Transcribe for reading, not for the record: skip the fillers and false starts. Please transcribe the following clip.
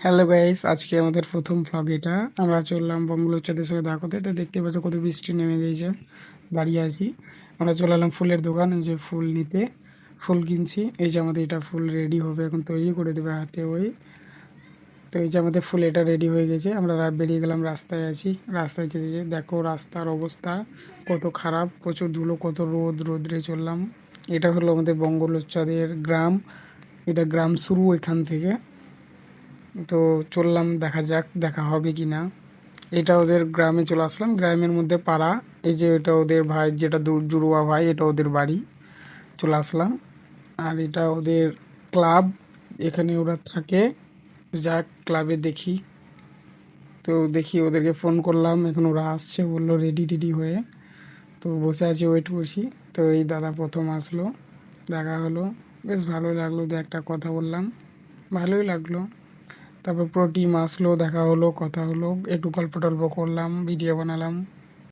Hello guys, আজকে আমাদের প্রথম ভ্লগ এটা। আমরা চললাম বঙ্গলোচ্চাদের সঙ্গে দেখা করতে। তো দেখতে পাচ্ছ কত বৃষ্টি নেমে গিয়েছে, দাঁড়িয়ে আছি। আমরা চলে এলাম ফুলের দোকান, এই যে ফুল নিতে, ফুল কিনছি। এই যে আমাদের এটা ফুল রেডি হবে, এখন তৈরি করে দেবে হাতে ওই। তো এই যে আমাদের ফুল এটা রেডি হয়ে গেছে। আমরা বেরিয়ে গেলাম, রাস্তায় আছি। রাস্তায় যেতে যেতে দেখো রাস্তার অবস্থা কত খারাপ, প্রচুর ধুলো, কত রোদ্রে চললাম। এটা হলো আমাদের বঙ্গলোচ্চাদের গ্রাম। এটা গ্রাম শুরু এখান থেকে। তো চললাম, দেখা যাক দেখা হবে কি না। এটা ওদের গ্রামে চলে আসলাম, গ্রামের মধ্যে পাড়া। এই যে এটা ওদের ভাই, যেটা জুড়ুয়া ভাই, এটা ওদের বাড়ি। চলে আসলাম। আর এটা ওদের ক্লাব, এখানে ওরা থাকে। যাক, ক্লাবে দেখি। তো দেখি, ওদেরকে ফোন করলাম, এখন ওরা আসছে বললো রেডি টেডি হয়ে। তো বসে আছি, ওয়েট করছি। তো এই দাদা প্রথম আসলো, দেখা হলো, বেশ ভালোই লাগলো। দু একটা কথা বললাম, ভালোই লাগলো। তারপর পুরো টিম আসলো, দেখা হলো, কথা হলো, একটু গল্প টল্প করলাম, ভিডিও বানালাম।